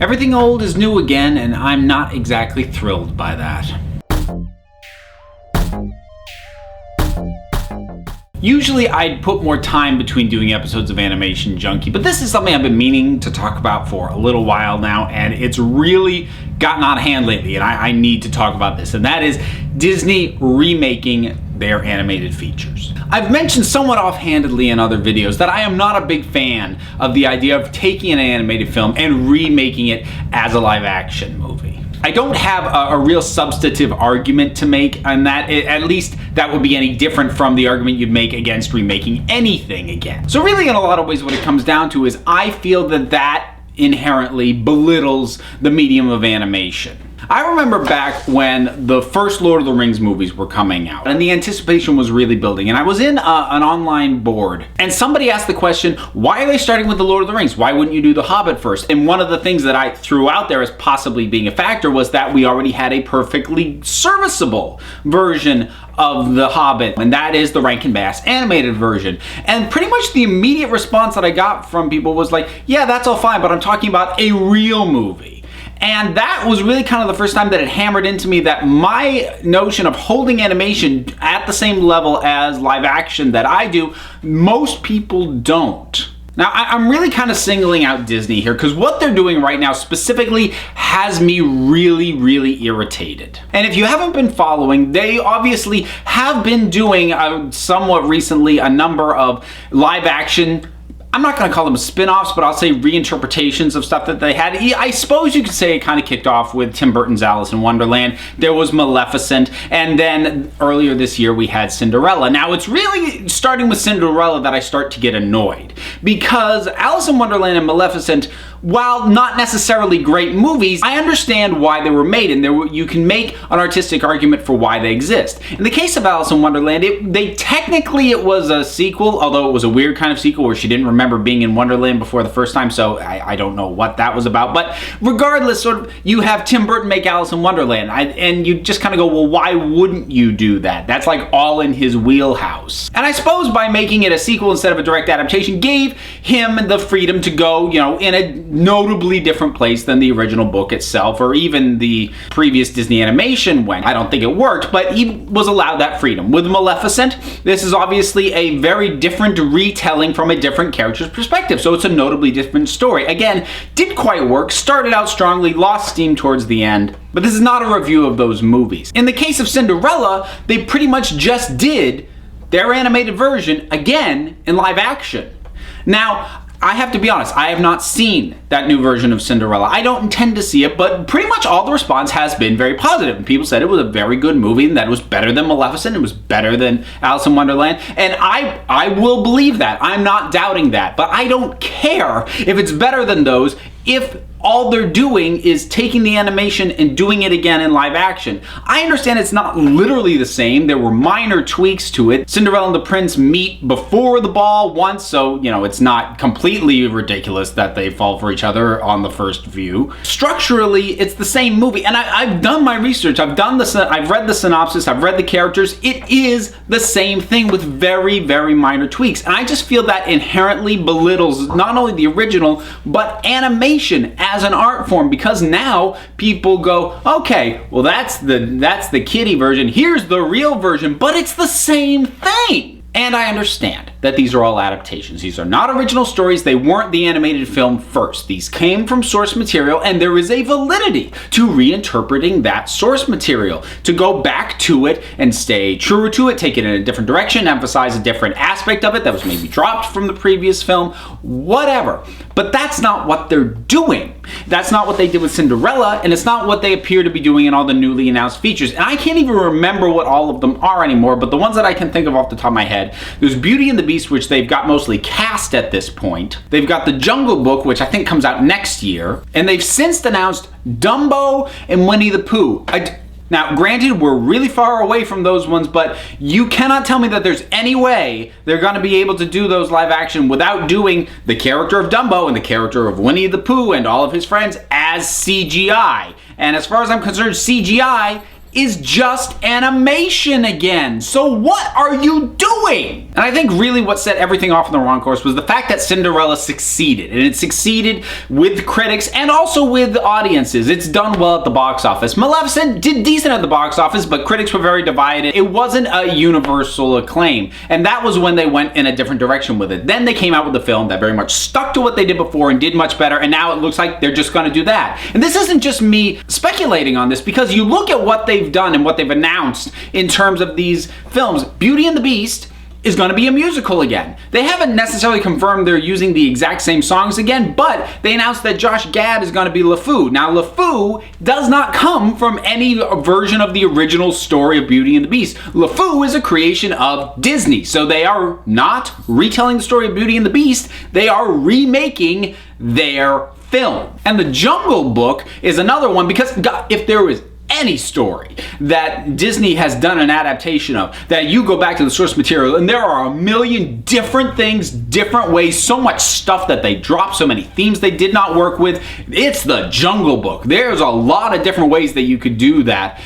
Everything old is new again, and I'm not exactly thrilled by that. Usually I'd put more time between doing episodes of Animation Junkie, but this is something I've been meaning to talk about for a little while now, and it's really gotten out of hand lately, and I need to talk about this, and that is Disney remaking their animated features. I've mentioned somewhat offhandedly in other videos that I am not a big fan of the idea of taking an animated film and remaking it as a live action movie. I don't have a real substantive argument to make on that. At least that would be any different from the argument you'd make against remaking anything again. So really, in a lot of ways, what it comes down to is I feel that inherently belittles the medium of animation. I remember back when the first Lord of the Rings movies were coming out and the anticipation was really building, and I was in an online board and somebody asked the question, why are they starting with the Lord of the Rings? Why wouldn't you do The Hobbit first? And one of the things that I threw out there as possibly being a factor was that we already had a perfectly serviceable version of The Hobbit, and that is the Rankin Bass animated version. And pretty much the immediate response that I got from people was like, yeah, that's all fine, but I'm talking about a real movie. And that was really kind of the first time that it hammered into me that my notion of holding animation at the same level as live action that I do, most people don't. Now, I'm really kind of singling out Disney here because what they're doing right now specifically has me really irritated. And if you haven't been following, they obviously have been doing somewhat recently a number of live action, I'm not going to call them spin-offs, but I'll say reinterpretations of stuff that they had. I suppose you could say it kind of kicked off with Tim Burton's Alice in Wonderland. There was Maleficent, and then earlier this year we had Cinderella. Now it's really starting with Cinderella that I start to get annoyed, because Alice in Wonderland and Maleficent, while not necessarily great movies, I understand why they were made, and you can make an artistic argument for why they exist. In the case of Alice in Wonderland, technically it was a sequel, although it was a weird kind of sequel where she didn't remember being in Wonderland before the first time, so I don't know what that was about. But regardless, sort of, you have Tim Burton make Alice in Wonderland, and you just kind of go, well, why wouldn't you do that? That's like all in his wheelhouse. And I suppose by making it a sequel instead of a direct adaptation gave him the freedom to go, in a notably different place than the original book itself, or even the previous Disney animation went. I don't think it worked, but he was allowed that freedom. With Maleficent, this is obviously a very different retelling from a different character's perspective, so it's a notably different story. Again, didn't quite work, started out strongly, lost steam towards the end, but this is not a review of those movies. In the case of Cinderella, they pretty much just did their animated version again in live action. Now, I have to be honest, I have not seen that new version of Cinderella. I don't intend to see it, but pretty much all the response has been very positive. And people said it was a very good movie, and that it was better than Maleficent, it was better than Alice in Wonderland. And I will believe that. I'm not doubting that. But I don't care if it's better than those if all they're doing is taking the animation and doing it again in live action. I understand it's not literally the same. There were minor tweaks to it. Cinderella and the Prince meet before the ball once, so, it's not completely ridiculous that they fall for each other on the first view. Structurally, it's the same movie, and I've done my research. I've read the synopsis, I've read the characters. It is the same thing with very minor tweaks, and I just feel that inherently belittles not only the original, but animation as an art form, because now people go, okay, well that's the kiddie version, here's the real version, but it's the same thing. And I understand that these are all adaptations. These are not original stories. They weren't the animated film first. These came from source material, and there is a validity to reinterpreting that source material, to go back to it and stay truer to it, take it in a different direction, emphasize a different aspect of it that was maybe dropped from the previous film, whatever. But that's not what they're doing. That's not what they did with Cinderella, and it's not what they appear to be doing in all the newly announced features. And I can't even remember what all of them are anymore, but the ones that I can think of off the top of my head, there's Beauty and the Beast, which they've got mostly cast at this point. They've got The Jungle Book, which I think comes out next year. And they've since announced Dumbo and Winnie the Pooh. Now, granted, we're really far away from those ones, but you cannot tell me that there's any way they're going to be able to do those live action without doing the character of Dumbo and the character of Winnie the Pooh and all of his friends as CGI. And as far as I'm concerned, CGI is just animation again. So what are you doing? And I think really what set everything off on the wrong course was the fact that Cinderella succeeded. And it succeeded with critics and also with audiences. It's done well at the box office. Maleficent did decent at the box office, but critics were very divided. It wasn't a universal acclaim. And that was when they went in a different direction with it. Then they came out with a film that very much stuck to what they did before and did much better. And now it looks like they're just going to do that. And this isn't just me speculating on this, because you look at what they've done and what they've announced in terms of these films. Beauty and the Beast is going to be a musical again. They haven't necessarily confirmed they're using the exact same songs again, but they announced that Josh Gad is going to be LeFou. Now, LeFou does not come from any version of the original story of Beauty and the Beast. LeFou is a creation of Disney, so they are not retelling the story of Beauty and the Beast, they are remaking their film. And The Jungle Book is another one, because if there was any story that Disney has done an adaptation of, that you go back to the source material and there are a million different things, different ways, so much stuff that they dropped, so many themes they did not work with, it's The Jungle Book. There's a lot of different ways that you could do that.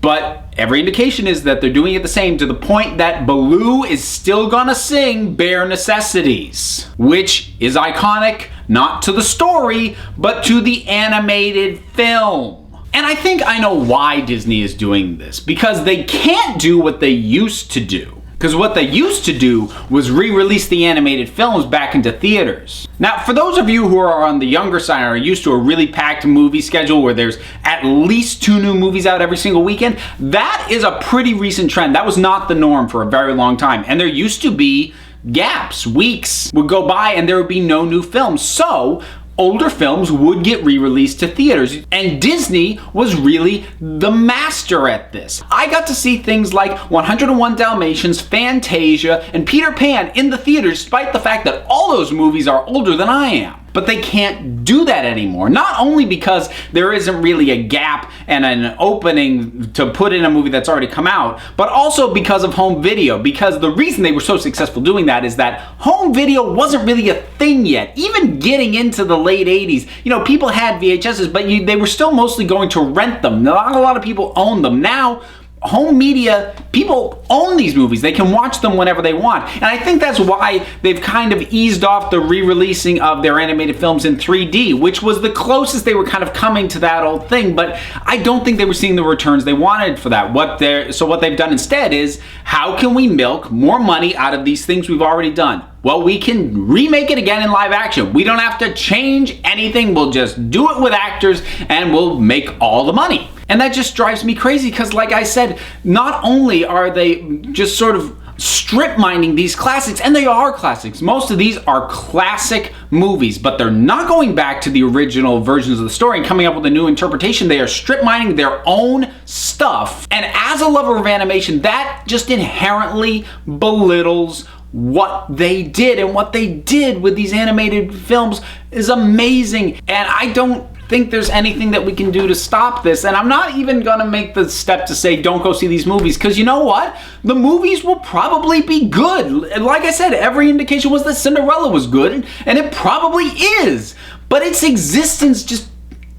But every indication is that they're doing it the same, to the point that Baloo is still gonna sing Bare Necessities, which is iconic, not to the story, but to the animated film. And I think I know why Disney is doing this, because they can't do what they used to do. Because what they used to do was re-release the animated films back into theaters. Now, for those of you who are on the younger side and are used to a really packed movie schedule where there's at least 2 new movies out every single weekend, that is a pretty recent trend. That was not the norm for a very long time. And there used to be gaps, weeks would go by and there would be no new films. So older films would get re-released to theaters, and Disney was really the master at this. I got to see things like 101 Dalmatians, Fantasia, and Peter Pan in the theaters, despite the fact that all those movies are older than I am. But they can't do that anymore. Not only because there isn't really a gap and an opening to put in a movie that's already come out, but also because of home video. Because the reason they were so successful doing that is that home video wasn't really a thing yet. Even getting into the late 80s, you know, people had VHSs, but they were still mostly going to rent them. Not a lot of people owned them. Now, home media, people own these movies. They can watch them whenever they want. And I think that's why they've kind of eased off the re-releasing of their animated films in 3D, which was the closest they were kind of coming to that old thing. But I don't think they were seeing the returns they wanted for that. So what they've done instead is, how can we milk more money out of these things we've already done? Well, we can remake it again in live action. We don't have to change anything. We'll just do it with actors and we'll make all the money. And that just drives me crazy, because like I said, not only are they just sort of strip mining these classics, and they are classics. Most of these are classic movies, but they're not going back to the original versions of the story and coming up with a new interpretation. They are strip mining their own stuff. And as a lover of animation, that just inherently belittles what they did. And what they did with these animated films is amazing. And I don't think there's anything that we can do to stop this. And I'm not even gonna make the step to say don't go see these movies, because you know what? The movies will probably be good. And like I said, every indication was that Cinderella was good, and it probably is. But its existence just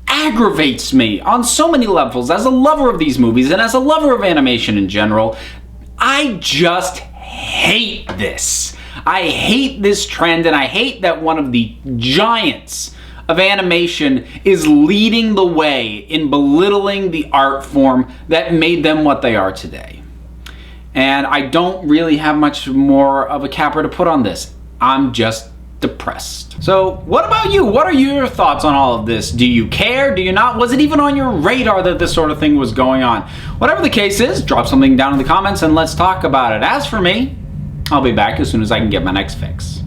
aggravates me on so many levels. As a lover of these movies and as a lover of animation in general, I just hate this. I hate this trend, and I hate that one of the giants of animation is leading the way in belittling the art form that made them what they are today. And I don't really have much more of a capper to put on this. I'm just depressed. So what about you? What are your thoughts on all of this? Do you care? Do you not? Was it even on your radar that this sort of thing was going on? Whatever the case is, drop something down in the comments and let's talk about it. As for me, I'll be back as soon as I can get my next fix.